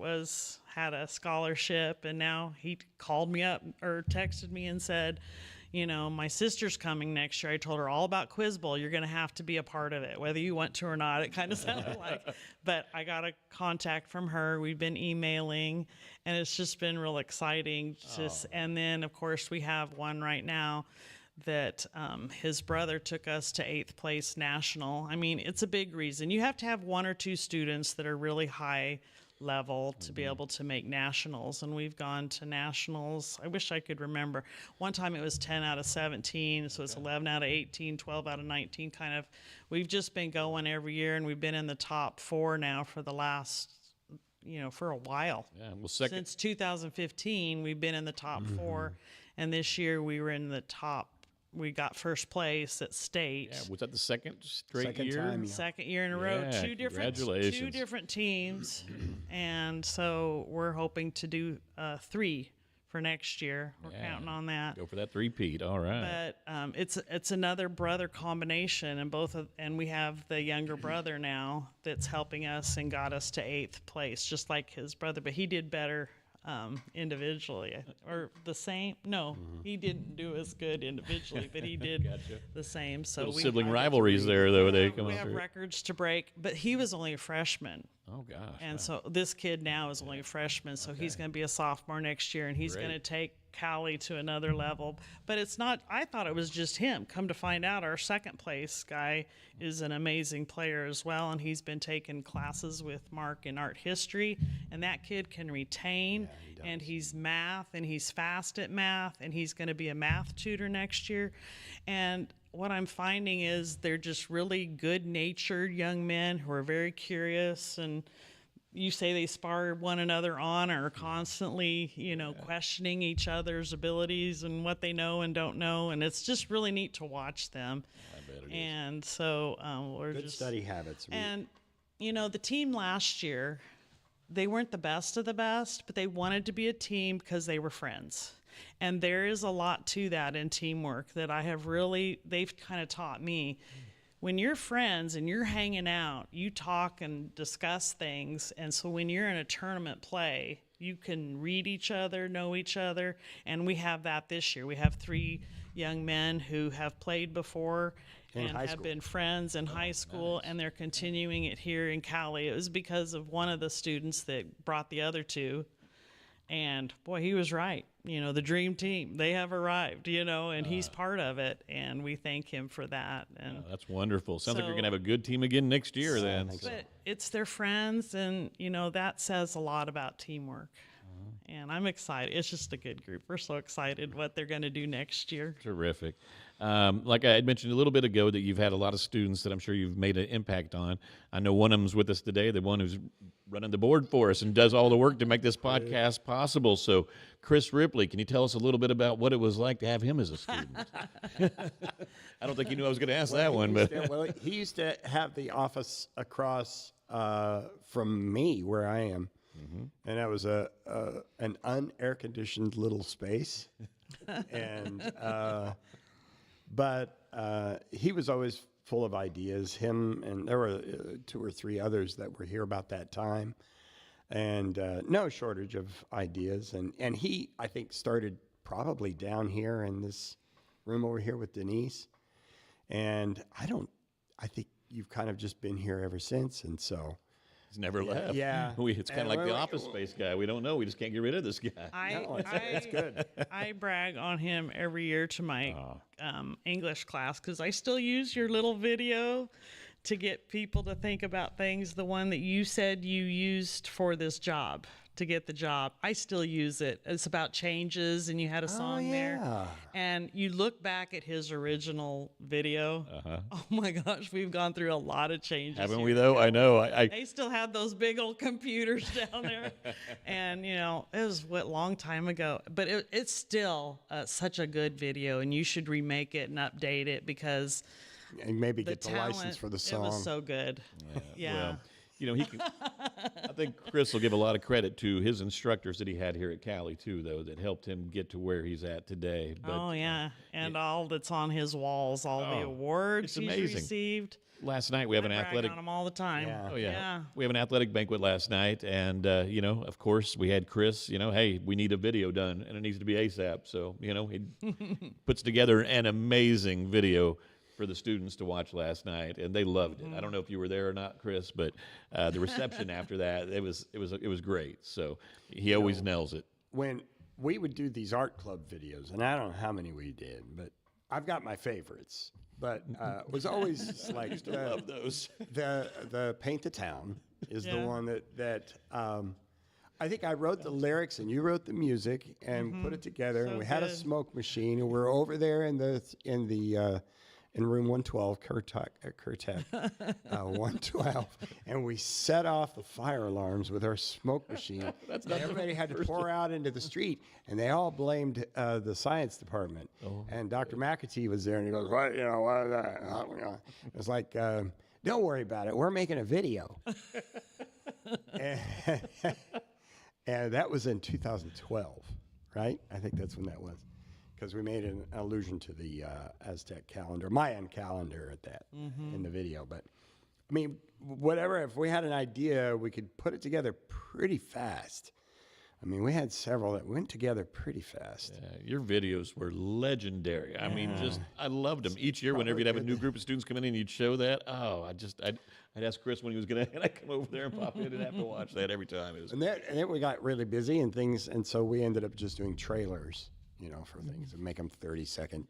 had a scholarship, and now he called me up or texted me and said, my sister's coming next year. I told her all about Quiz Bowl. You're going to have to be a part of it, whether you want to or not. It kind of sounded like, but I got a contact from her. We've been emailing, and it's just been real exciting. And then of course we have one right now that his brother took us to 8th place national. I mean, it's a big reason. You have to have 1 or 2 students that are really high level to be able to make nationals, and we've gone to nationals. I wish I could remember. One time it was 10 out of 17, so it's 11 out of 18, 12 out of 19 kind of. We've just been going every year, and we've been in the top 4 now for the last, for a while. Yeah. Well, second. Since 2015, we've been in the top 4, and this year we were in the top. We got first place at state. Yeah, was that the second straight Second year? time, yeah. Second year in a row, Yeah, two different congratulations. teams, and so we're hoping to do 3 for next year. We're counting on that. Go for that three-peat. All right. But it's another brother combination, and we have the younger brother now that's helping us and got us to 8th place, just like his brother. But he did better individually, or the same. No, he didn't do as good individually, but he did the same. So Little we sibling rivalries there, though. They come we up have through. records to break. But he was only a freshman. Oh gosh. And so this kid now is only a freshman, so he's going to be a sophomore next year, and he's going to take Cowley to another level. But it's not, I thought it was just him. Come to find out, our second place guy is an amazing player as well, and he's been taking classes with Mark in art history, and that kid can retain, and he's math, and he's fast at math, and he's going to be a math tutor next year. And what I'm finding is they're just really good-natured young men who are very curious, and you say they spar one another on or are constantly, questioning each other's abilities and what they know and don't know, and it's just really neat to watch them. I bet it is. And so we're Good just study habits. And the team last year, they weren't the best of the best, but they wanted to be a team because they were friends. And there is a lot to that in teamwork that they've kind of taught me. When you're friends and you're hanging out, you talk and discuss things. And so when you're in a tournament play, you can read each other, know each other. And we have that this year. We have 3 young men who have played before and have been friends in high school, and they're continuing it here in Cowley. It was because of one of the students that brought the other 2. And boy, he was right. The dream team, they have arrived, and he's part of it. And we thank him for that. And That's wonderful. Sounds like you're So- going to have a good team again next year then. but it's their friends, and, that says a lot about teamwork. And I'm excited. It's just a good group. We're so excited what they're going to do next year. Terrific. Like I had mentioned a little bit ago, that you've had a lot of students that I'm sure you've made an impact on. I know one of them's with us today, the one who's running the board for us and does all the work to make this podcast possible. So, Kris Ripley, can you tell us a little bit about what it was like to have him as a student? I don't think you knew I was going to ask that one, but He used to have the office across from me where I am. And that was an unair-conditioned little space. And but he was always full of ideas. Him, and there were 2 or 3 others that were here about that time, and no shortage of ideas. And he, I think, started probably down here in this room over here with Denise. And I think you've kind of just been here ever since. And so he's never left. yeah. It's kind of like the Office Space guy. We don't know. We just can't get rid of this guy. It's good. I brag on him every year to my English class, because I still use your little video to get people to think about things. The one that you said you used for this job, to get the job, I still use it. It's about changes, and you had a song there. And you look back at his original video. Oh my gosh, we've gone through a lot of changes. Haven't we, though? I know. They still had those big old computers down there. And, it was a long time ago. But it's still such a good video, and you should remake it and update it, because And maybe the get the talent, license for the it song. was so good. Yeah. Well, he can, I think Kris will give a lot of credit to his instructors that he had here at Cowley, too, though, that helped him get to where he's at today. But, Oh, yeah. And all that's on his walls, all the awards it's he's amazing. received. Last night we have an I brag athletic. on him all the time. Yeah. Oh yeah. Yeah. We have an athletic banquet last night, and of course, we had Kris. Hey, we need a video done, and it needs to be ASAP. So he puts together an amazing video for the students to watch last night, and they loved it. I don't know if you were there or not, Kris, but the reception after that, it was great. So he always nails it. When we would do these art club videos, and I don't know how many we did, but I've got my favorites. But it was always like Love those. the Paint the Town is the Yeah. one that I think I wrote the lyrics and you wrote the music and put it together. And So we had a good. smoke machine, and we're over there in room 112, Kurtek 112, and we set off the fire alarms with our smoke machine. And everybody had to pour out into the street, and they all blamed the science department. And Dr. McAtee was there, and he goes, "What? What is that?" It was like, "Don't worry about it. We're making a video." and that was in 2012. right? I think that's when that was, because we made an allusion to the Aztec calendar, Mayan calendar at that in the video. But I mean, whatever. If we had an idea, we could put it together pretty fast. I mean, we had several that went together pretty fast. Your videos were legendary. I mean, I loved them. Each year, whenever you'd have a new group of students come in and you'd show that, I'd ask Kris when he was going to, and I'd come over there and pop in and have to watch that every time. It was, And then we got really busy and things, and so we ended up just doing trailers, for things and make them 30-second.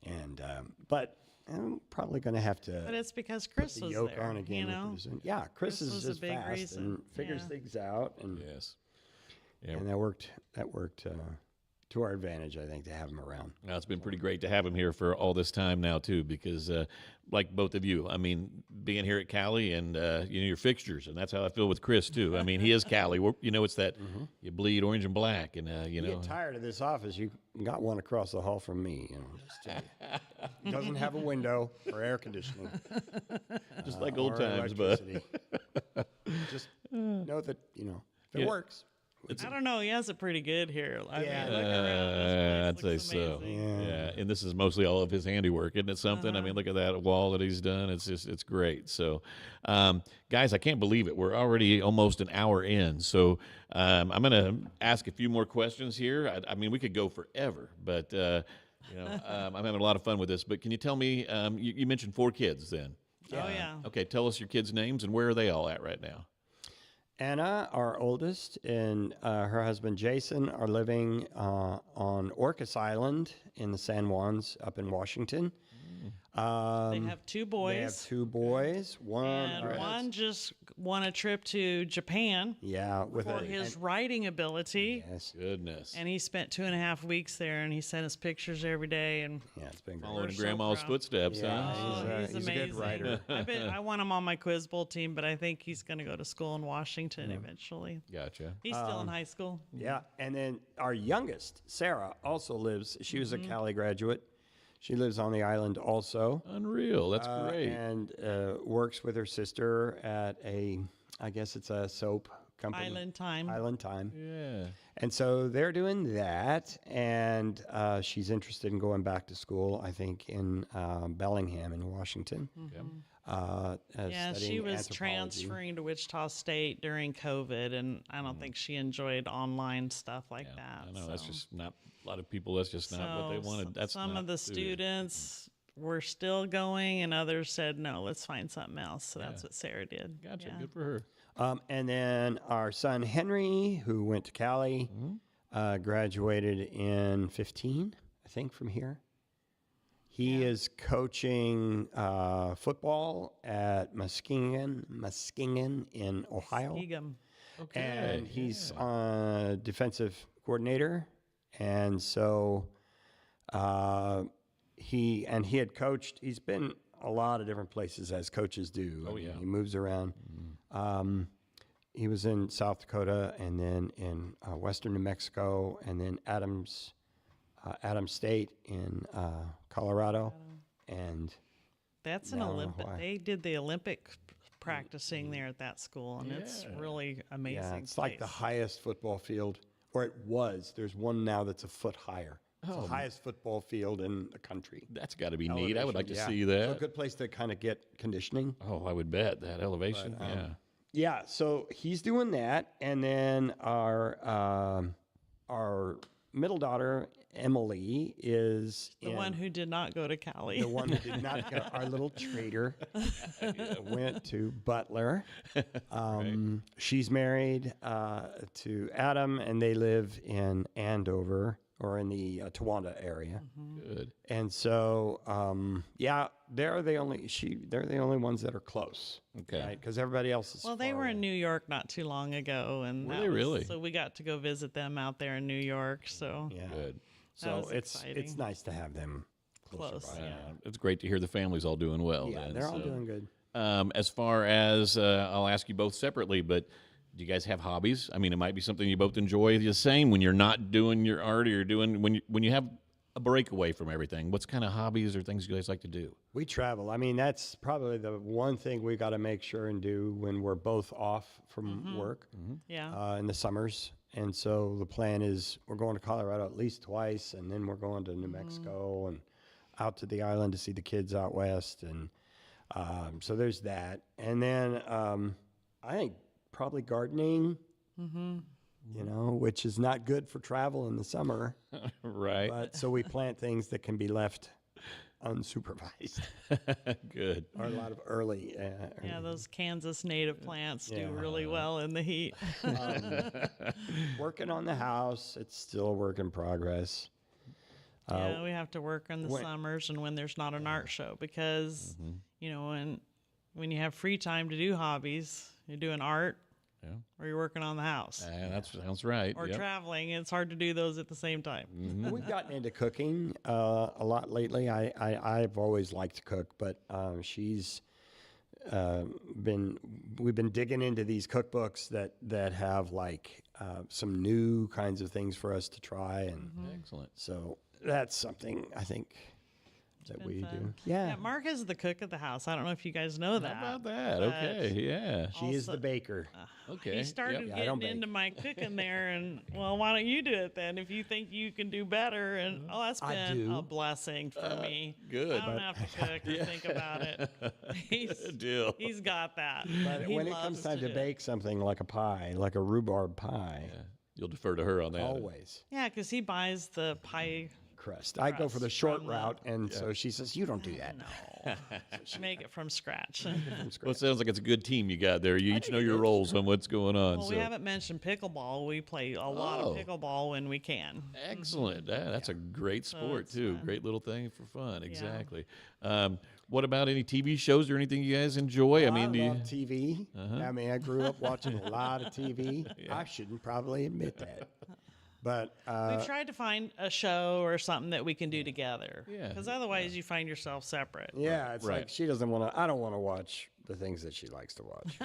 And but I'm probably going to have to. But it's because Kris the was yoke there. on again. Yeah, Kris is was a just big fast reason. and figures Yeah. things out, and yes. Yeah. and that worked. To our advantage, I think, to have him around. Now, it's been pretty great to have him here for all this time now, too, because like both of you, I mean, being here at Cowley and, your fixtures, and that's how I feel with Kris, too. I mean, he is Cowley. It's that you bleed orange and black, and, You get tired of this office, you got one across the hall from me. Just tell you. Doesn't have a window or air conditioning. just like old or times, but electricity. Just know that, if it Yeah. works. I don't know. He has it pretty good here. I Yeah. mean, look around. I'd This say place so. looks amazing. Yeah, and this is mostly all of his handiwork, isn't it something? I mean, look at that wall that he's done. It's great. So, guys, I can't believe it. We're already almost an hour in. So I'm going to ask a few more questions here. I mean, we could go forever, but, I'm having a lot of fun with this. But can you tell me, you mentioned 4 kids then? Oh, yeah. Okay, tell us your kids' names and where are they all at right now? Anna, our oldest, and her husband Jason are living on Orcas Island in the San Juans up in Washington. They have 2 boys. They have 2 boys. One just won a trip to Japan with for his writing ability. Yes. Goodness. And he spent 2.5 weeks there, and he sent us pictures every day. And Yeah, it's been great. Following so Grandma's proud. footsteps, Yeah, huh? he's a good amazing. writer. I want him on my quiz bowl team, but I think he's going to go to school in Washington eventually. Gotcha. He's still in high school. Yeah, and then our youngest, Sarah, also lives. She was a Cowley graduate. She lives on the island also. Unreal. That's great. And works with her sister at I guess it's a soap company. Island Time. Island Time. Yeah. And so they're doing that, and she's interested in going back to school, I think, in Bellingham in Washington. Yep. Yeah, she studying was anthropology. transferring to Wichita State during COVID, and I don't think she enjoyed online stuff like that. I know that's so. just not a lot of people. That's just not what they wanted. That's some not of the suited. students were still going, and others said, no, let's find something else. So that's what Sarah did. Gotcha. Yeah. Good for her. And then our son Henry, who went to Cowley, graduated in 15, I think, from here. He is coaching football at Muskegon in Ohio. Egum. Okay. And he's defensive coordinator. And so he had coached. He's been a lot of different places as coaches do. Oh, yeah. He moves around. He was in South Dakota and then in western New Mexico and then Adams State in Colorado. And That's an No, Olympic. why? They did the Olympic practicing there at that school, and it's really amazing. yeah, it's like the place. highest football field, or it was. There's one now that's a foot higher. It's the highest football field in the country. That's got to be neat. I would like to Yeah. see So a that. good place to kind of get conditioning. Oh, I would bet that elevation. Yeah. Yeah, so he's doing that, and then our middle daughter Emily is The one who did not go to Cali. the one who did not go. Our little traitor went to Butler. She's married to Adam, and they live in Andover or in the Towanda area. Good. And so, they're the only ones that are close. Okay. Right? Because everybody else is. Well, they far were away. in New York not too long ago, and Were that they was- really? So we got to go visit them out there in New York. So Yeah. Good. So was it's exciting. nice to have them close. by. Yeah. It's great to hear the family's all doing well. Yeah, then, they're all so. doing good. As far as I'll ask you both separately, but do you guys have hobbies? I mean, it might be something you both enjoy the same when you're not doing your art or you're doing when you have a breakaway from everything. What's kind of hobbies or things you guys like to do? We travel. I mean, that's probably the one thing we got to make sure and do when we're both off from work Yeah. in the summers. And so the plan is we're going to Colorado at least twice, and then we're going to New Mexico and out to the island to see the kids out west. And so there's that. And then I think probably gardening, you know, which is not good for travel in the summer. Right. But so we plant things that can be left unsupervised. Good. Or a lot of early. Yeah, those Kansas native plants do Yeah. really well in the heat. Working on the house. It's still a work in progress. Yeah, we have to work in the when- summers and when there's not an art show because, you know, when you have free time to do hobbies, you're doing art Yeah. or you're working on the house That sounds right. or Yep. traveling. It's hard to do those at the same time. We've gotten into cooking a lot lately. I've always liked to cook, but she's we've been digging into these cookbooks that have like some new kinds of things for us to try, and Excellent. so that's something I think that we do. Fun. Yeah, Mark is the cook of the house. I don't know if you guys know that. How about that? but Okay. Yeah. she is also- the baker. Okay. He started Yeah, I don't getting into bake. my cooking there, and well, why don't you do it then if you think you can do better? And that's I been do. a blessing for me. good. I don't have to cook or think about it. Good deal. He's got that. But He when it loves comes time to do it. bake something like a pie, like a rhubarb pie, You'll defer to her on that. always Yeah, because he buys the pie. crust. I go for the Crust short from the- route, and so she says, "You don't do that." No, make it from scratch. Well, it sounds like it's a good team you got there. You each know your roles on what's going on. Well, so we haven't mentioned pickleball. We play a lot Oh. of pickleball when we can. excellent. That's a great sport it's too. fun. Great little thing for fun. Exactly. What about any TV shows or anything you guys enjoy? I mean, do you, love TV. I mean, I grew up watching a lot of TV. I shouldn't probably admit that, but We've tried to find a show or something that we can do together. Yeah. Because otherwise, you find yourself separate. yeah, it's Right. like she doesn't want to. I don't want to watch the things that she likes to watch.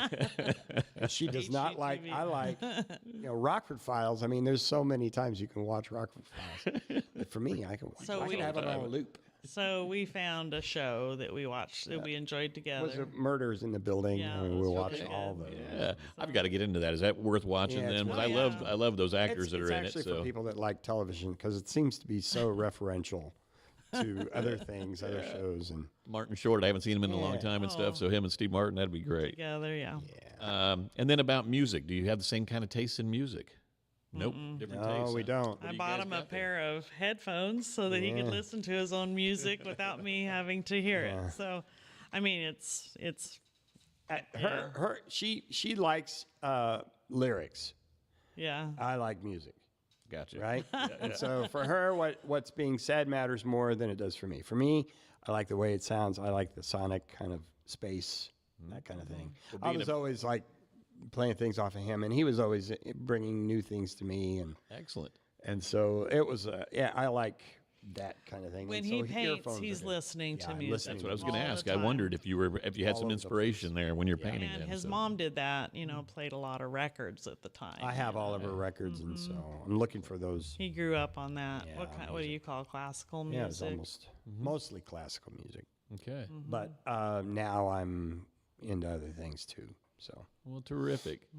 And she does not like. HGTV. I like, Rockford Files. I mean, there's so many times you can watch Rockford Files. But for me, I can watch. So I we- can have it on a loop. So we found a show that we watched that we enjoyed together. Was it Murders in the Building? Yeah, I mean, it we'll was watch really all good. those. yeah, I've got to get into that. Is that worth watching Yeah, it's then? 'Cause worth- Oh, I love those actors that It's are in it. actually So for people that like television because it seems to be so referential to other things, other shows, and Martin Short, I haven't seen him in a long Yeah. time and stuff. So him and Steve Martin, that'd be great. Together, yeah. And then about music, do you have the same kind of taste in music? Nope, different no, taste. we huh? don't. What I do you bought guys him a got there? pair of headphones so that he could Yeah. listen to his own music without me having to hear Yeah. it. So, I mean, it's She likes lyrics. yeah. I like music, Gotcha. right? And so for her, what's being said matters more than it does for me. For me, I like the way it sounds. I like the sonic kind of space, that kind of thing. I being was a- always like playing things off of him, and he was always bringing new things to me, Excellent. and so it was. I like that kind of thing. When And he so paints, earphones are he's good. listening Yeah, to I'm music. listening That's what I was going to all the ask. I time. wondered if you had All some over the inspiration there when you're painting And them. his so. mom did that, played a lot of records at the time. I have all of her records, and so I'm looking for those. He grew up on that. Yeah, What do you call classical music? Yeah, it's almost mostly classical music, Okay. but now I'm into other things too. So Well, terrific.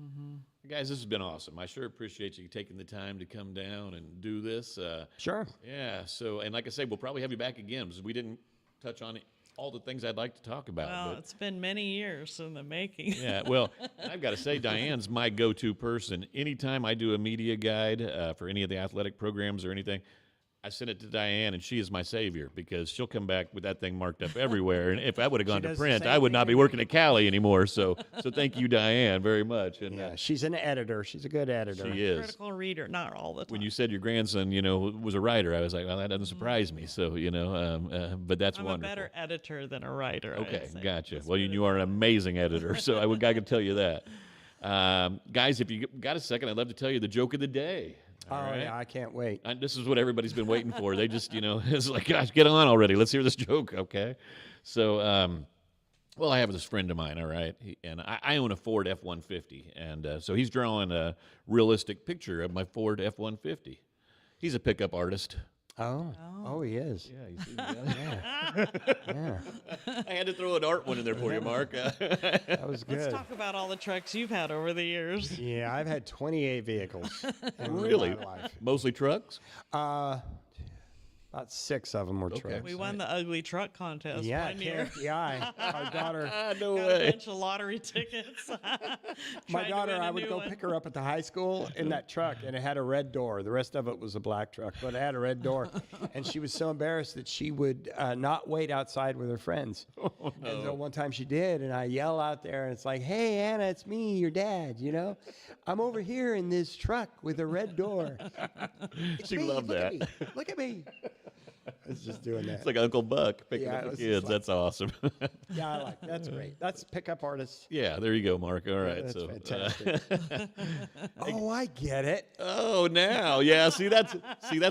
Guys, this has been awesome. I sure appreciate you taking the time to come down and do this. sure. Yeah, so, and like I say, we'll probably have you back again because we didn't touch on all the things I'd like to talk about. Well, but- it's been many years in the making. yeah, well, I've got to say, Diane's my go-to person. Anytime I do a media guide for any of the athletic programs or anything, I send it to Diane, and she is my savior because she'll come back with that thing marked up everywhere. And if I would have gone to does the print, same I would thing not be working at Cowley anymore. So thank you, Diane, very much. And Yeah, she's an editor. She's a good editor. she is. Critical reader, not all the time. When you said your grandson, was a writer, I was like, well, that doesn't surprise me. So, but that's I'm wonderful. a better editor than a writer. I'd Okay, say. gotcha. Let's Well, put it you are an amazing editor, so I can tell you that. Guys, if you got a second, I'd love to tell you the joke of the day. Oh, All right? yeah, I can't wait. And this is what everybody's been waiting for. They just, it's like, gosh, get on already. Let's hear this joke, okay? So, well, I have this friend of mine, all right, and I own a Ford F-150, and so he's drawing a realistic picture of my Ford F-150. He's a pickup artist. Oh, he is. Yeah, you see the Yeah. I had to throw an art one in there for you, Mark. That was good. Let's talk about all the trucks you've had over the years. Yeah, I've had 28 vehicles. In Really? my life. Mostly trucks? About 6 of them were trucks. We won the ugly truck contest Yeah, one year. KFDI. Our daughter, No Got a bunch of lottery tickets. my daughter, I would go pick her up at the high school in that truck, and it had a red door. The rest of it was a black truck, but it had a red door. And she was so embarrassed that she would not wait outside with her friends. Oh, no. And so one time she did, and I yell out there, and it's like, "Hey, Anna, it's me, your dad, you know? I'm over here in this truck with a red door." She Me, loved look that. At me. Look at me. I was just doing that. It's like Uncle Buck picking Yeah, up it the was kids. just like- That's awesome. Yeah, I like That's great. That's pickup artists. Yeah, there you go, Mark. All right. That's so, fantastic. Oh, I get it. oh, now, yeah. See, that's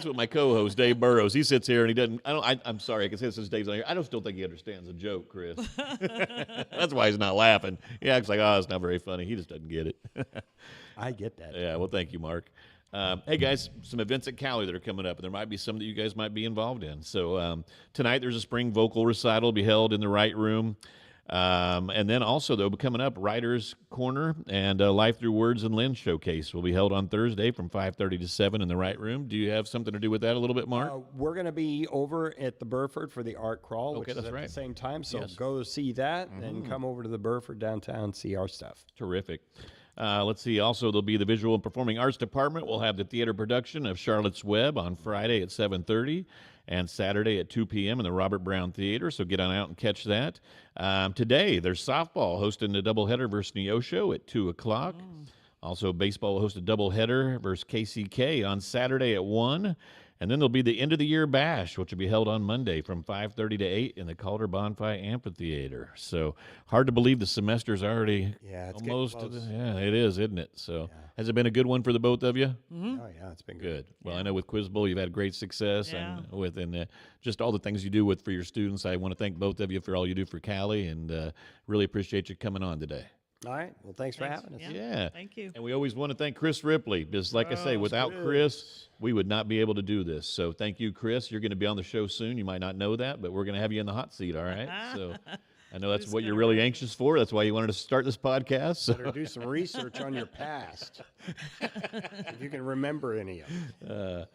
what my co-host Dave Burroughs. He sits here and he doesn't. I'm sorry. I can say this since Dave's not here. I just don't think he understands the joke, Kris. That's why he's not laughing. He acts like, oh, it's not very funny. He just doesn't get it. I get that. Yeah. Well, thank you, Mark. Hey guys, some events at Cowley that are coming up, and there might be some that you guys might be involved in. So tonight there's a spring vocal recital to be held in the Right Room. And then also, though, coming up, Writer's Corner and Life Through Words and Lens Showcase will be held on Thursday from 5:30 to 7 in the Right Room. Do you have something to do with that a little bit, Mark? We're going to be over at the Burford for the art crawl, which is that's at right. the same time. So Yes. go see that and come over to the Burford downtown and see our stuff. Terrific. Let's see. Also, there'll be the Visual and Performing Arts Department. We'll have the theater production of Charlotte's Web on Friday at 7:30 and Saturday at 2 p.m. in the Robert Brown Theater. So get on out and catch that. Today, there's softball hosting the doubleheader versus Neosho at 2 o'clock. Also, baseball will host a doubleheader versus KCK on Saturday at 1. And then there'll be the end of the year bash, which will be held on Monday from 5:30 to 8 in the Calder Bonfire Amphitheater. So hard to believe the semester's already Yeah, it's getting almost to close. yeah, it is, isn't it? So has it been a good one for the both of you? Oh, yeah, it's been good. Good. Well, I know with Quiz Bowl you've had great success, Yeah. and with just all the things you do for your students. I want to thank both of you for all you do for Cowley, and really appreciate you coming on today. All right. Well, thanks for having us. Yeah. Thank you. And we always want to thank Kris Ripley, because like I say, without Kris, we would not be able to do this. So thank you, Kris. You're going to be on the show soon. You might not know that, but we're going to have you in the hot seat, all right? So I know that's Who's what you're gonna really win? anxious for. That's why you wanted to start this podcast. So. Better do some research on your past. If you can remember any of it.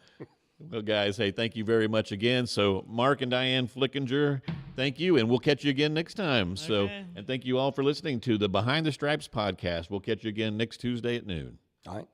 Well, guys, hey, thank you very much again. So, Mark and Dianne Flickinger, thank you, and we'll catch you again next time. So, Okay. and thank you all for listening to the Behind the Stripes podcast. We'll catch you again next Tuesday at noon. All right.